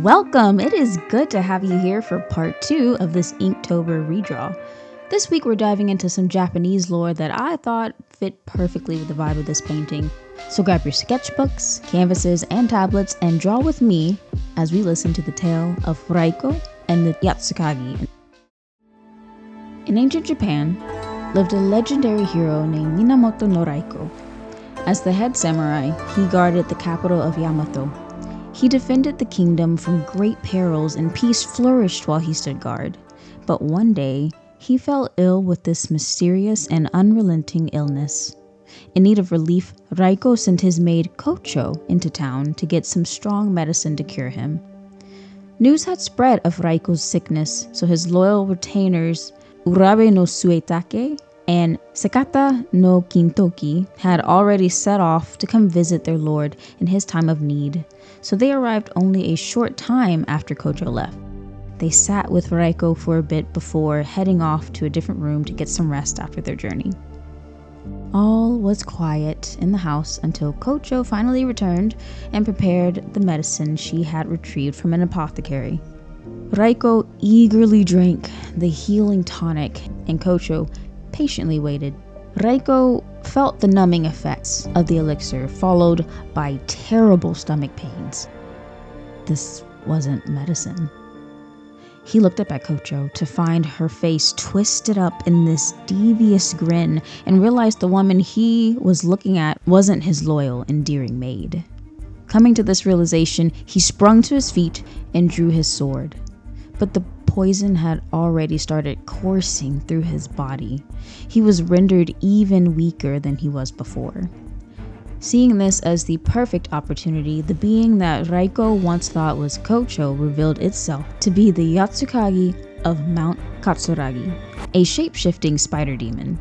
Welcome! It is good to have you here for part 2 of this Inktober redraw. This week we're diving into some Japanese lore that I thought fit perfectly with the vibe of this painting. So grab your sketchbooks, canvases, and tablets and draw with me as we listen to the tale of Raiko and the Yatsukahagi. In ancient Japan lived a legendary hero named Minamoto no Raiko. As the head samurai, he guarded the capital of Yamato. He defended the kingdom from great perils and peace flourished while he stood guard. But one day, he fell ill with this mysterious and unrelenting illness. In need of relief, Raiko sent his maid Kocho into town to get some strong medicine to cure him. News had spread of Raiko's sickness, so his loyal retainers Urabe no Suetake and Sekata no Kintoki had already set off to come visit their lord in his time of need, so they arrived only a short time after Kocho left. They sat with Raiko for a bit before heading off to a different room to get some rest after their journey. All was quiet in the house until Kocho finally returned and prepared the medicine she had retrieved from an apothecary. Raiko eagerly drank the healing tonic, and Kocho patiently waited. Raiko felt the numbing effects of the elixir, followed by terrible stomach pains. This wasn't medicine. He looked up at Kocho to find her face twisted up in this devious grin and realized the woman he was looking at wasn't his loyal, endearing maid. Coming to this realization, he sprung to his feet and drew his sword. But the poison had already started coursing through his body. He was rendered even weaker than he was before. Seeing this as the perfect opportunity, the being that Raiko once thought was Kocho revealed itself to be the Yatsukahagi of Mount Katsuragi, a shape-shifting spider demon.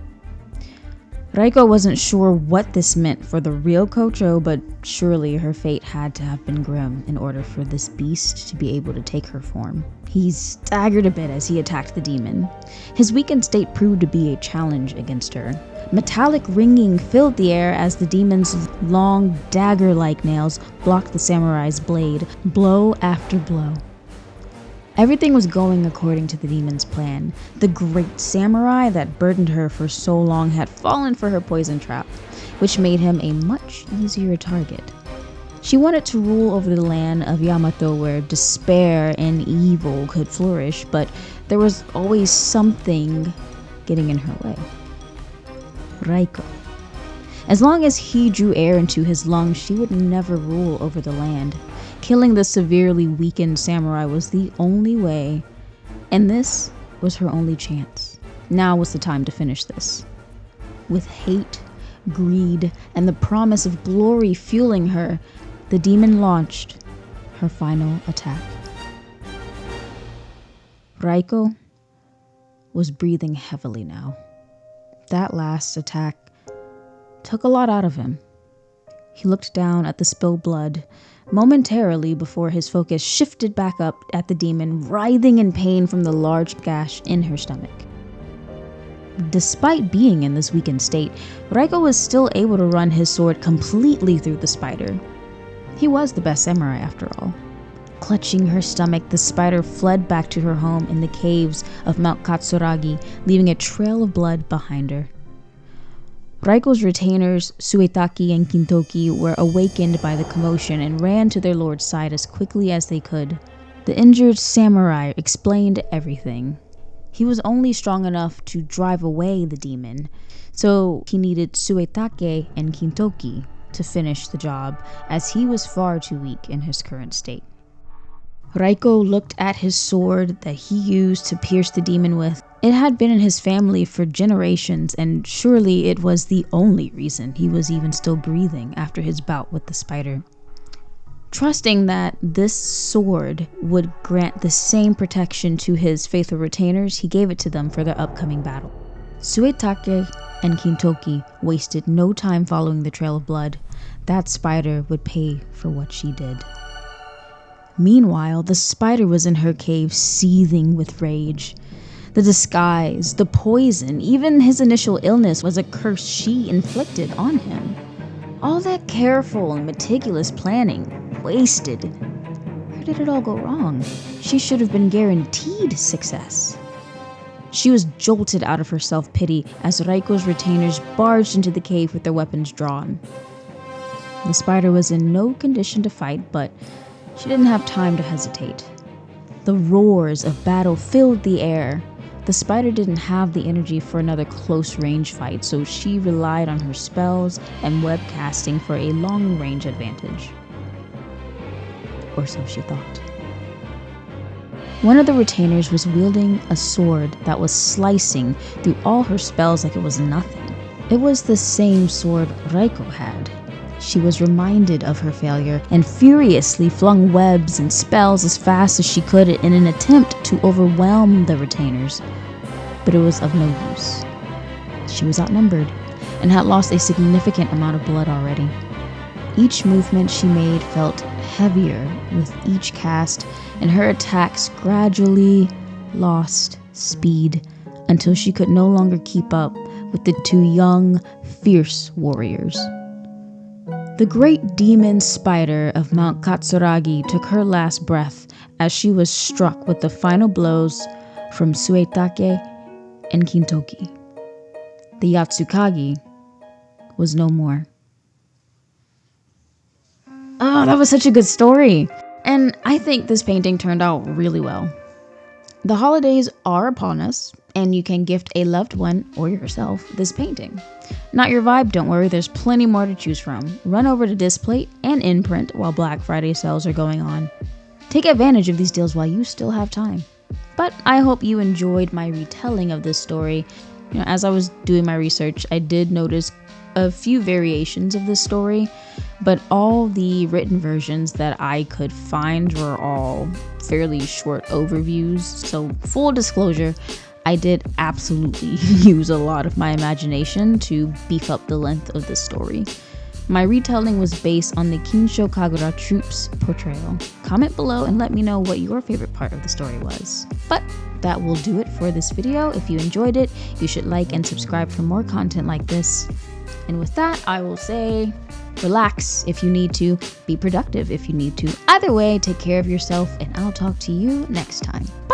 Raiko wasn't sure what this meant for the real Kocho, but surely her fate had to have been grim in order for this beast to be able to take her form. He staggered a bit as he attacked the demon. His weakened state proved to be a challenge against her. Metallic ringing filled the air as the demon's long dagger-like nails blocked the samurai's blade, blow after blow. Everything was going according to the demon's plan. The great samurai that burdened her for so long had fallen for her poison trap, which made him a much easier target. She wanted to rule over the land of Yamato where despair and evil could flourish, but there was always something getting in her way. Raiko. As long as he drew air into his lungs, she would never rule over the land. Killing the severely weakened samurai was the only way, and this was her only chance. Now was the time to finish this. With hate, greed, and the promise of glory fueling her, the demon launched her final attack. Raiko was breathing heavily now. That last attack took a lot out of him. He looked down at the spilled blood momentarily before his focus shifted back up at the demon, writhing in pain from the large gash in her stomach. Despite being in this weakened state, Raiko was still able to run his sword completely through the spider. He was the best samurai after all. Clutching her stomach, the spider fled back to her home in the caves of Mount Katsuragi, leaving a trail of blood behind her. Raiko's retainers, Suetake and Kintoki, were awakened by the commotion and ran to their lord's side as quickly as they could. The injured samurai explained everything. He was only strong enough to drive away the demon, so he needed Suetake and Kintoki to finish the job, as he was far too weak in his current state. Raiko looked at his sword that he used to pierce the demon with. It had been in his family for generations, and surely it was the only reason he was even still breathing after his bout with the spider. Trusting that this sword would grant the same protection to his faithful retainers, he gave it to them for their upcoming battle. Suetake and Kintoki wasted no time following the trail of blood. That spider would pay for what she did. Meanwhile, the spider was in her cave, seething with rage. The disguise, the poison, even his initial illness was a curse she inflicted on him. All that careful and meticulous planning wasted. Her Where did it all go wrong? She should have been guaranteed success. She was jolted out of her self-pity as Raiko's retainers barged into the cave with their weapons drawn. The spider was in no condition to fight, but she didn't have time to hesitate. The roars of battle filled the air. The spider didn't have the energy for another close-range fight, so she relied on her spells and web casting for a long-range advantage. Or so she thought. One of the retainers was wielding a sword that was slicing through all her spells like it was nothing. It was the same sword Raiko had. She was reminded of her failure and furiously flung webs and spells as fast as she could in an attempt to overwhelm the retainers. But it was of no use. She was outnumbered and had lost a significant amount of blood already. Each movement she made felt heavier with each cast, and her attacks gradually lost speed until she could no longer keep up with the two young, fierce warriors. The great demon spider of Mount Katsuragi took her last breath as she was struck with the final blows from Suetake and Kintoki. The Yatsukahagi was no more. Oh, that was such a good story. And I think this painting turned out really well. The holidays are upon us, and you can gift a loved one or yourself this painting. Not your vibe? Don't worry, there's plenty more to choose from. Run over to Displate and Imprint while Black Friday sales are going on. Take advantage of these deals while you still have time. But I hope you enjoyed my retelling of this story. As I was doing my research, I did notice a few variations of this story, but all the written versions that I could find were all fairly short overviews. So full disclosure, I did absolutely use a lot of my imagination to beef up the length of the story. My retelling was based on the Kinsho Kagura Troupe's portrayal. Comment below and let me know what your favorite part of the story was. But that will do it for this video. If you enjoyed it, you should like and subscribe for more content like this. And with that, I will say, relax if you need to, be productive if you need to. Either way, take care of yourself, and I'll talk to you next time. Bye.